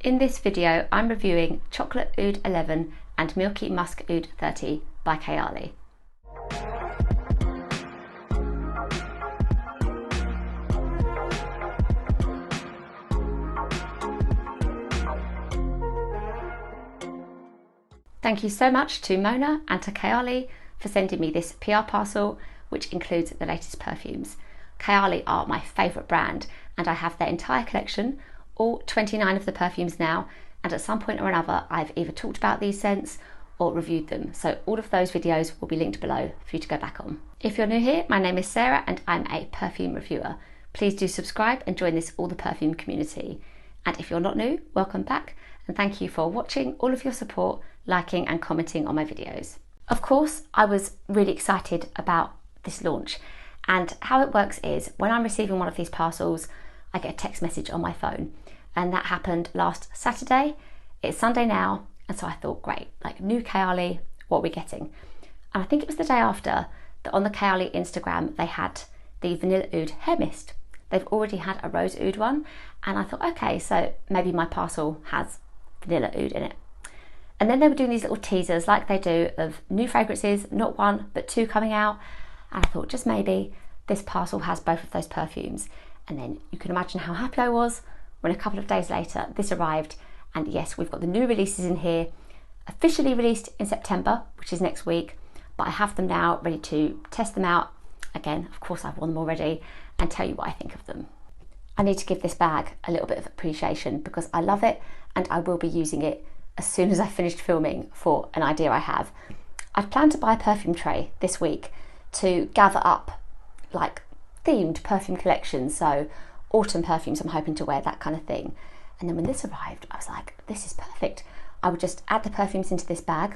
In this video, I'm reviewing Chocolate Oud 11 and Milky Musk Oud 30 by Kayali. Thank you so much to Mona and to Kayali for sending me this PR parcel, which includes the latest perfumes. Kayali are my favourite brand, and I have their entire collection, all 29 of the perfumes now, and at some point or another I've either talked about these scents or reviewed them, so all of those videos will be linked below for you to go back on. If you're new here, my name is Sarah and I'm a perfume reviewer. Please do subscribe and join this All the Perfume community. And if you're not new, welcome back, and thank you for watching, all of your support, liking and commenting on my videos. Of course, I was really excited about this launch, and how it works is when I'm receiving one of these parcels, I get a text message on my phone, and that happened last Saturday. It's Sunday now, and so I thought, great, like new Kayali, what are we getting? And I think it was the day after that on the Kayali Instagram they had the Vanilla Oud hair mist. They've already had a Rose Oud one, and I thought, okay, so maybe my parcel has Vanilla Oud in it. And then they were doing these little teasers like they do of new fragrances, not one but two coming out, and I thought just maybe this parcel has both of those perfumes. And then you can imagine how happy I was when a couple of days later this arrived, and yes, we've got the new releases in here, officially released in September, which is next week, but I have them now ready to test them out. Again, of course I've worn them already, and tell you what I think of them. I need to give this bag a little bit of appreciation because I love it and I will be using it as soon as I finished filming for an idea I have. I'd planned to buy a perfume tray this week to gather up like themed perfume collections, so autumn perfumes I'm hoping to wear, that kind of thing. And then when this arrived, I was like, this is perfect. I would just add the perfumes into this bag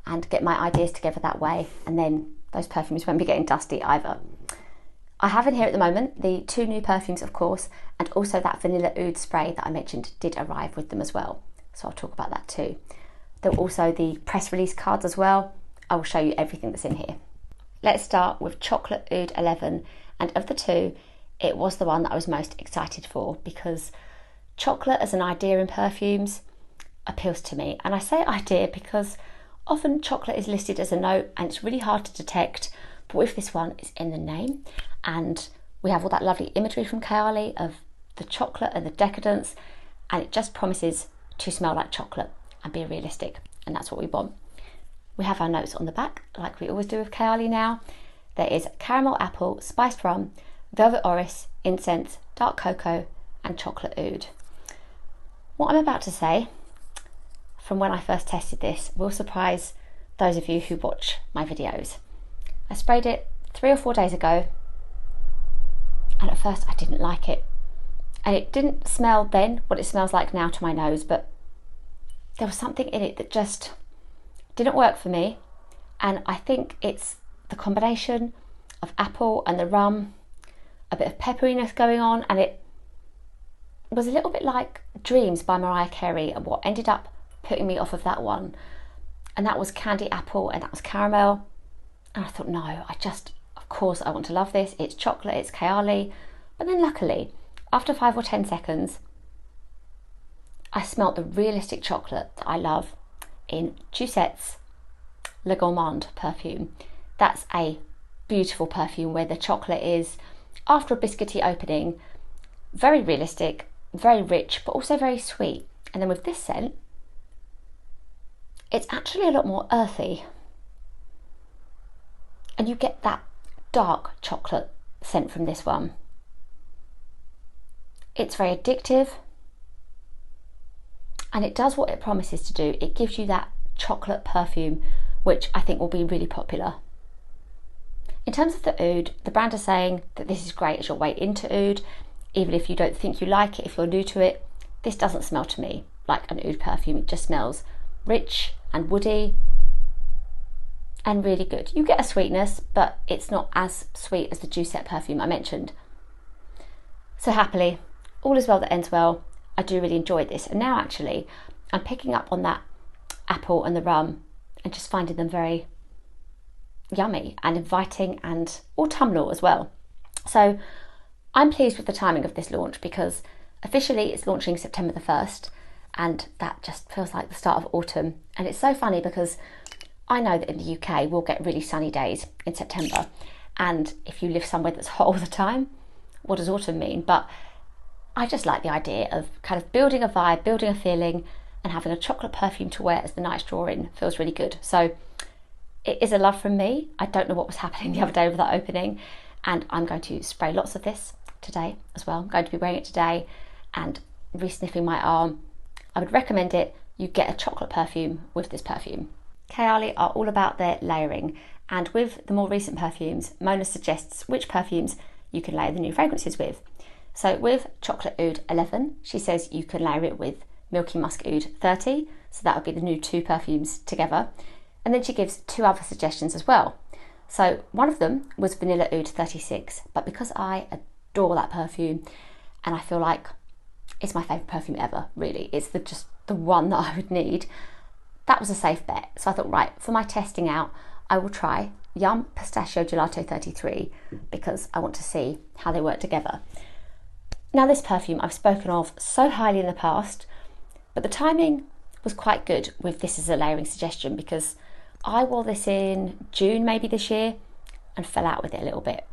and get my ideas together that way, and then those perfumes won't be getting dusty either. I have in here at the moment the two new perfumes, of course, and also that Vanilla Oud spray that I mentioned did arrive with them as well, so I'll talk about that too. There were also the press release cards as well. I will show you everything that's in here. Let's start with Chocolate Oud 11, and of the two, it was the one that I was most excited for because chocolate as an idea in perfumes appeals to me. And I say idea because often chocolate is listed as a note and it's really hard to detect, but with this one, it's in the name, and we have all that lovely imagery from Kayali of the chocolate and the decadence, and it just promises to smell like chocolate and be realistic, and that's what we want. We have our notes on the back, like we always do with Kayali now. There is caramel apple, spiced rum, velvet orris, incense, dark cocoa, and chocolate oud. What I'm about to say, from when I first tested this, will surprise those of you who watch my videos. I sprayed it 3 or 4 days ago, and at first I didn't like it. And it didn't smell then what it smells like now to my nose, but there was something in it that just didn't work for me. And I think it's the combination of apple and the rum, a bit of pepperiness going on, and it was a little bit like Dreams by Mariah Carey, and what ended up putting me off of that one. And that was candy apple and that was caramel. And I thought, no, of course I want to love this. It's chocolate, it's Kayali. But then luckily, after 5 or 10 seconds, I smelt the realistic chocolate that I love in Giuseppe's Le Gourmand perfume. That's a beautiful perfume where the chocolate is, after a biscuity opening, very realistic, very rich, but also very sweet. And then with this scent, it's actually a lot more earthy. And you get that dark chocolate scent from this one. It's very addictive, and it does what it promises to do. It gives you that chocolate perfume, which I think will be really popular. In terms of the oud, the brand is saying that this is great as your way into oud, even if you don't think you like it, if you're new to it. This doesn't smell to me like an oud perfume. It just smells rich and woody and really good. You get a sweetness, but it's not as sweet as the Giuseppe perfume I mentioned. So happily, all is well that ends well. I do really enjoy this, and now actually I'm picking up on that apple and the rum and just finding them very yummy and inviting and autumnal as well. So I'm pleased with the timing of this launch because officially it's launching September the 1st, and that just feels like the start of autumn. And it's so funny because I know that in the UK we'll get really sunny days in September, and if you live somewhere that's hot all the time, what does autumn mean? But I just like the idea of kind of building a vibe, building a feeling, and having a chocolate perfume to wear as the nights draw in feels really good. So it is a love from me. I don't know what was happening the other day with that opening, and I'm going to spray lots of this today as well. I'm going to be wearing it today and re-sniffing my arm. I would recommend it. You get a chocolate perfume with this perfume. Kayali are all about their layering, and with the more recent perfumes, Mona suggests which perfumes you can layer the new fragrances with. So with Chocolate Oud 11, she says you can layer it with Milky Musk Oud 30, so that would be the new 2 perfumes together. And then she gives 2 other suggestions as well. So one of them was Vanilla Oud 36, but because I adore that perfume and I feel like it's my favourite perfume ever, really, it's just the one that I would need, that was a safe bet. So I thought, right, for my testing out, I will try Yum Pistachio Gelato 33 because I want to see how they work together. Now this perfume I've spoken of so highly in the past, but the timing was quite good with this as a layering suggestion because I wore this in June maybe this year and fell out with it a little bit.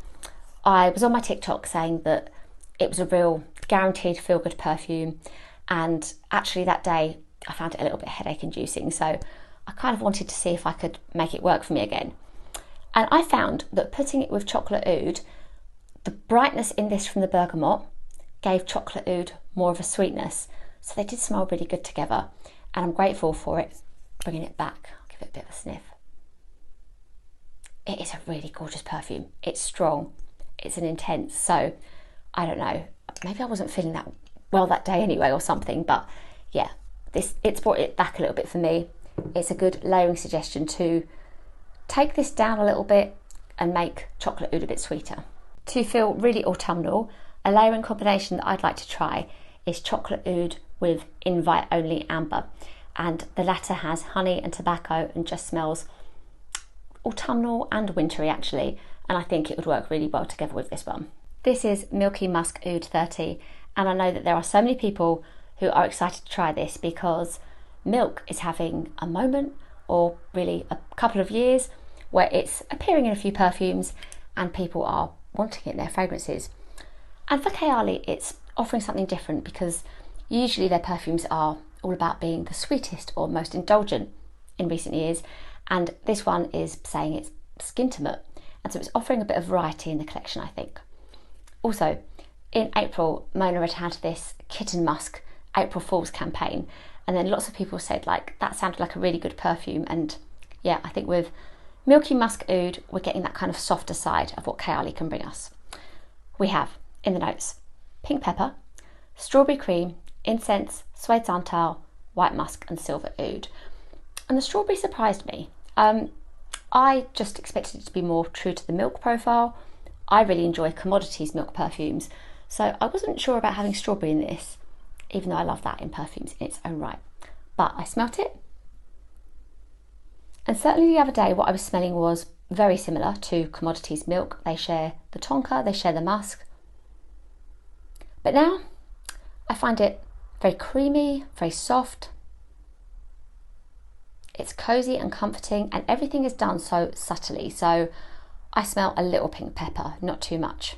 I was on my TikTok saying that it was a real guaranteed feel-good perfume, and actually that day I found it a little bit headache inducing, so I kind of wanted to see if I could make it work for me again. And I found that putting it with Chocolate Oud, the brightness in this from the bergamot gave Chocolate Oud more of a sweetness, so they did smell really good together, and I'm grateful for it bringing it back. I'll give it a bit of a sniff. It is a really gorgeous perfume. It's strong, it's an intense, so I don't know, maybe I wasn't feeling that well that day anyway or something, but yeah, it's brought it back a little bit for me. It's a good layering suggestion to take this down a little bit and make Chocolate Oud a bit sweeter. To feel really autumnal, a layering combination that I'd like to try is Chocolate Oud with Invite Only Amber, and the latter has honey and tobacco and just smells autumnal and wintry actually, and I think it would work really well together with this one. This is Milky Musk Oud 30, and I know that there are so many people who are excited to try this because Milk is having a moment, or really a couple of years, where it's appearing in a few perfumes and people are wanting it in their fragrances. And for Kayali, it's offering something different because usually their perfumes are all about being the sweetest or most indulgent in recent years, and this one is saying it's skintimate, and so it's offering a bit of variety in the collection, I think. Also, in April, Mona had this Kitten Musk April Fool's campaign, and then lots of people said like that sounded like a really good perfume, and yeah, I think with Milky Musk Oud we're getting that kind of softer side of what Kayali can bring us. We have in the notes pink pepper, strawberry cream, incense, suede santal, white musk and silver oud. And the strawberry surprised me. I just expected it to be more true to the milk profile. I really enjoy commodities milk perfumes, so I wasn't sure about having strawberry in this, even though I love that in perfumes in its own right. But I smelt it, and certainly the other day what I was smelling was very similar to commodities milk. They share the tonka, they share the musk, but now I find it very creamy, very soft. It's cozy and comforting, and everything is done so subtly, so I smell a little pink pepper, not too much.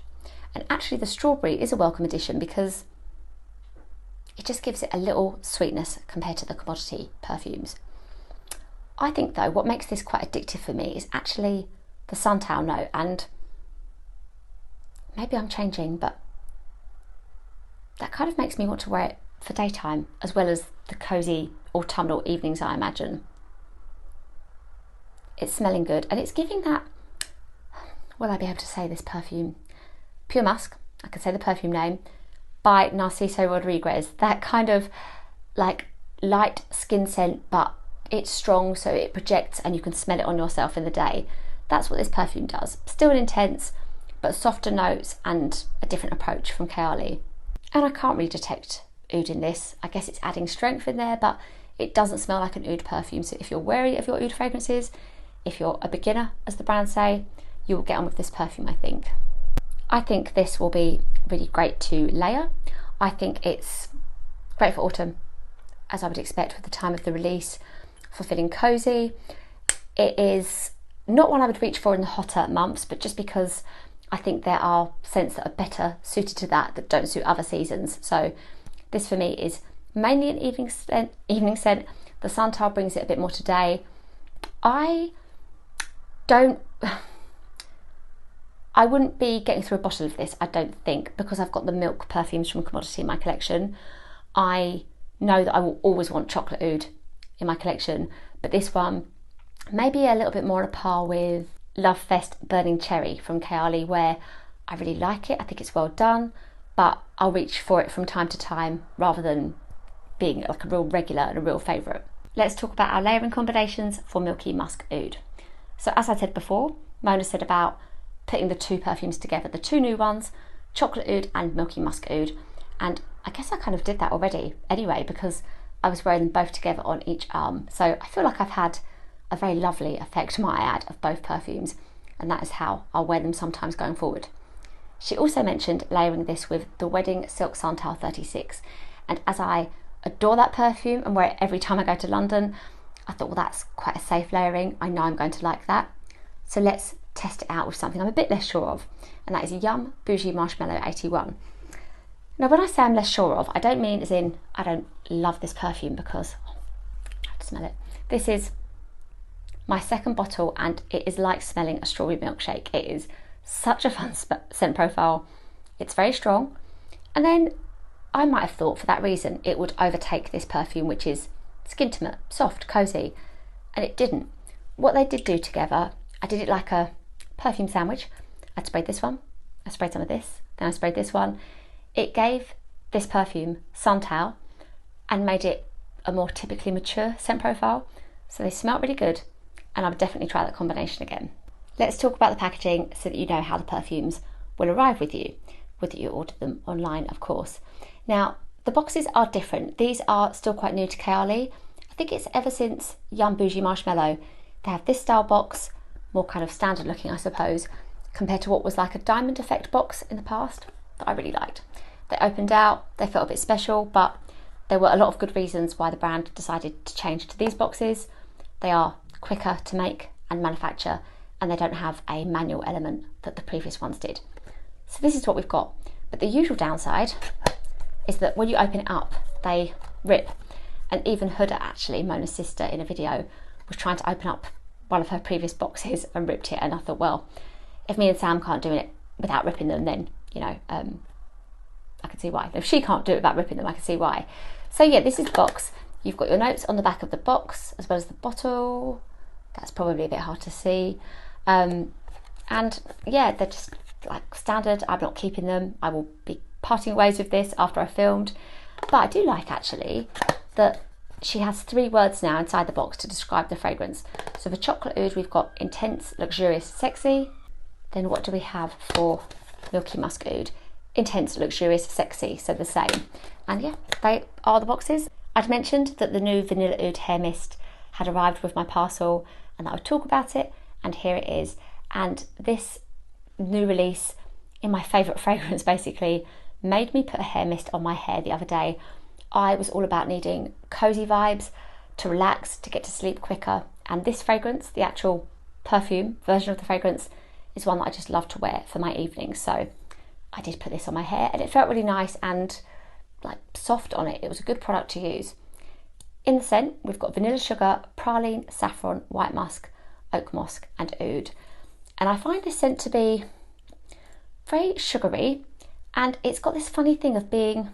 And actually the strawberry is a welcome addition because it just gives it a little sweetness compared to the commodity perfumes. I think though what makes this quite addictive for me is actually the santal note, and maybe I'm changing, but that kind of makes me want to wear it for daytime as well as the cozy autumnal evenings, I imagine. It's smelling good, and it's giving that, will I be able to say this perfume? Pure Musk, I can say the perfume name, by Narciso Rodriguez. That kind of like light skin scent, but it's strong, so it projects and you can smell it on yourself in the day. That's what this perfume does. Still intense, but softer notes and a different approach from Kayali. And I can't really detect oud in this. I guess it's adding strength in there, but it doesn't smell like an oud perfume. So if you're wary of your oud fragrances, if you're a beginner, as the brands say, you will get on with this perfume, I think. I think this will be really great to layer. I think it's great for autumn. as I would expect with the time of the release, for feeling cozy. It is not one I would reach for in the hotter months, but just because I think there are scents that are better suited to that don't suit other seasons. So this for me is mainly an evening scent. The Santal brings it a bit more today. I wouldn't be getting through a bottle of this, I don't think, because I've got the Milk perfumes from Commodity in my collection. I know that I will always want Chocolate Oud in my collection, but this one maybe a little bit more on a par with Love Fest Burning Cherry from Kayali, where I really like it. I think it's well done, but I'll reach for it from time to time rather than being like a real regular and a real favourite. Let's talk about our layering combinations for Milky Musk Oud. So as I said before, Mona said about putting the two perfumes together, the two new ones, Chocolate Oud and Milky Musk Oud, and I guess I kind of did that already anyway because I was wearing them both together on each arm. So I feel like I've had a very lovely effect, might I add, of both perfumes, and that is how I'll wear them sometimes going forward. She also mentioned layering this with the Wedding Silk Santal 36, and as I adore that perfume and wear it every time I go to London, I thought, well, that's quite a safe layering. I know I'm going to like that. So let's test it out with something I'm a bit less sure of, and that is Yum Boujee Marshmallow 81. Now, when I say I'm less sure of, I don't mean as in I don't love this perfume, because I have to smell it. This is my second bottle and it is like smelling a strawberry milkshake. It is such a fun scent profile. It's very strong, and then I might have thought for that reason it would overtake this perfume, which is skintimate, soft, cozy, and it didn't. What they did do together, I did it like a perfume sandwich. I sprayed this one, I sprayed some of this, then I sprayed this one. It gave this perfume Santal and made it a more typically mature scent profile. So they smelt really good, and I would definitely try that combination again. Let's talk about the packaging so that you know how the perfumes will arrive with you, whether you order them online, of course. Now, the boxes are different. These are still quite new to Kayali. I think it's ever since Yum Boujee Marshmallow. They have this style box, more kind of standard looking, I suppose, compared to what was like a diamond effect box in the past that I really liked. They opened out, they felt a bit special, but there were a lot of good reasons why the brand decided to change to these boxes. They are quicker to make and manufacture, and they don't have a manual element that the previous ones did. So this is what we've got. But the usual downside is that when you open it up, they rip. And even Huda, actually, Mona's sister, in a video, was trying to open up one of her previous boxes and ripped it. And I thought, well, if me and Sam can't do it without ripping them, then, you know, I can see why. If she can't do it without ripping them, I can see why. So yeah, this is the box. You've got your notes on the back of the box, as well as the bottle. That's probably a bit hard to see. And yeah, they're just like standard. I'm not keeping them. I will be parting ways with this after I filmed. But I do like, actually, that she has 3 words now inside the box to describe the fragrance. So for Chocolate Oud, we've got intense, luxurious, sexy. Then what do we have for Milky Musk Oud? Intense, luxurious, sexy, so the same. And yeah, they are the boxes. I'd mentioned that the new Vanilla Oud hair mist had arrived with my parcel and that I would talk about it, and here it is. And this new release, in my favourite fragrance basically, made me put a hair mist on my hair the other day. I was all about needing cosy vibes, to relax, to get to sleep quicker, and this fragrance, the actual perfume version of the fragrance, is one that I just love to wear for my evenings. So I did put this on my hair and it felt really nice and like soft on it. It was a good product to use. In the scent, we've got vanilla sugar, praline, saffron, white musk, oak musk and oud. And I find this scent to be very sugary, and it's got this funny thing of being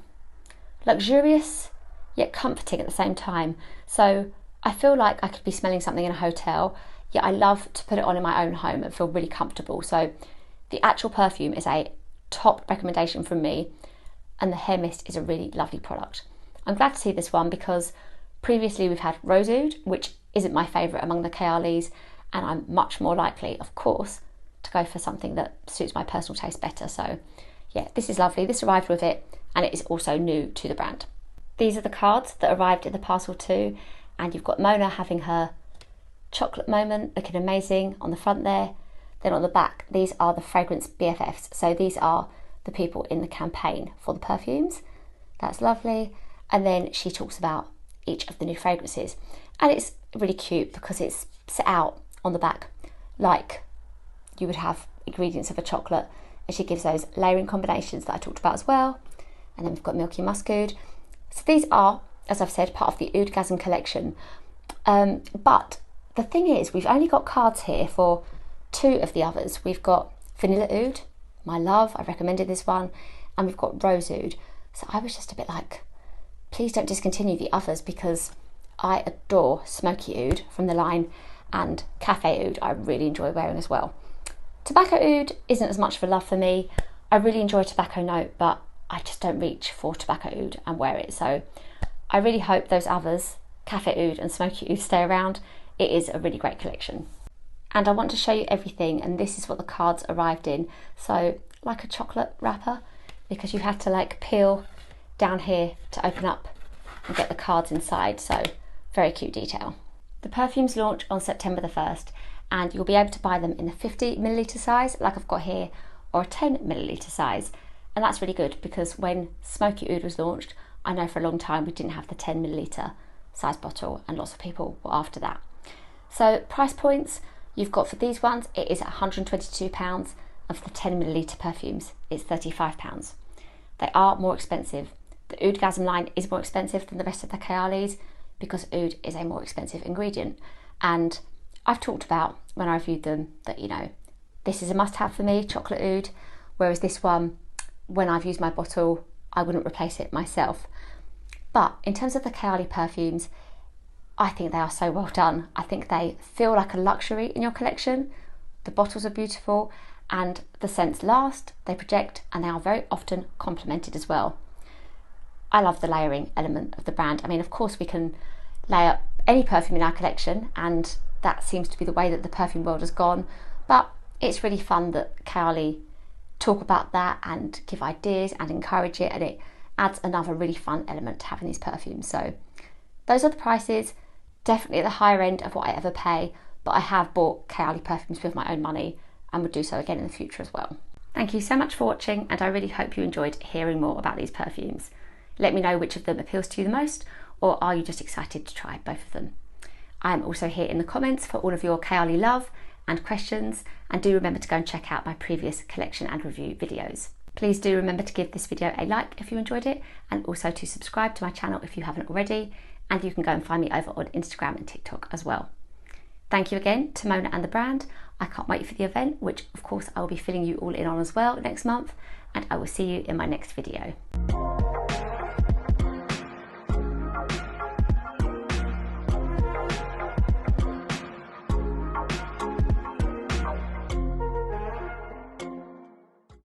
luxurious yet comforting at the same time. So I feel like I could be smelling something in a hotel, yet I love to put it on in my own home and feel really comfortable. So the actual perfume is a top recommendation from me, and the hair mist is a really lovely product. I'm glad to see this one because previously we've had Rose Oud, which isn't my favourite among the Kayalis, and I'm much more likely, of course, to go for something that suits my personal taste better. So yeah, this is lovely. This arrived with it, and it is also new to the brand. These are the cards that arrived in the parcel too, and you've got Mona having her chocolate moment, looking amazing on the front there. Then on the back, these are the fragrance BFFs. So these are the people in the campaign for the perfumes. That's lovely. And then she talks about each of the new fragrances. And it's really cute because it's set out on the back like you would have ingredients of a chocolate, and she gives those layering combinations that I talked about as well. And then we've got Milky Musk Oud. So these are, as I've said, part of the Oudgasm collection. But the thing is, we've only got cards here for 2 of the others. We've got Vanilla Oud, my love, I recommended this one, and we've got Rose Oud. So I was just a bit like, please don't discontinue the others, because I adore Smoky Oud from the line, and Cafe Oud I really enjoy wearing as well. Tobacco Oud isn't as much of a love for me. I really enjoy tobacco note, but I just don't reach for Tobacco Oud and wear it. So I really hope those others, Cafe Oud and Smoky Oud, stay around. It is a really great collection. And I want to show you everything, and this is what the cards arrived in. So like a chocolate wrapper, because you had to like peel down here to open up and get the cards inside. So very cute detail. The perfumes launch on September the 1st, and you'll be able to buy them in the 50ml size like I've got here, or a 10ml size. And that's really good, because when Smoky Oud was launched, I know for a long time we didn't have the 10ml size bottle, and lots of people were after that. So price points you've got for these ones, it is £122, and for the 10ml perfumes it's £35. They are more expensive. The Oudgasm line is more expensive than the rest of the Kayalis, because oud is a more expensive ingredient. And I've talked about when I reviewed them that, you know, this is a must-have for me, chocolate oud, whereas this one, when I've used my bottle, I wouldn't replace it myself. But in terms of the Kayali perfumes, I think they are so well done. I think they feel like a luxury in your collection. The bottles are beautiful, and the scents last, they project, and they are very often complemented as well. I love the layering element of the brand. I mean, of course we can layer any perfume in our collection, and that seems to be the way that the perfume world has gone, but it's really fun that Kayali talk about that and give ideas and encourage it, and it adds another really fun element to having these perfumes. So those are the prices, definitely at the higher end of what I ever pay, but I have bought Kayali perfumes with my own money and would do so again in the future as well. Thank you so much for watching, and I really hope you enjoyed hearing more about these perfumes. Let me know which of them appeals to you the most, or are you just excited to try both of them? I am also here in the comments for all of your Kayali love and questions, and do remember to go and check out my previous collection and review videos. Please do remember to give this video a like if you enjoyed it, and also to subscribe to my channel if you haven't already, and you can go and find me over on Instagram and TikTok as well. Thank you again to Mona and the brand. I can't wait for the event, which of course I will be filling you all in on as well next month, and I will see you in my next video.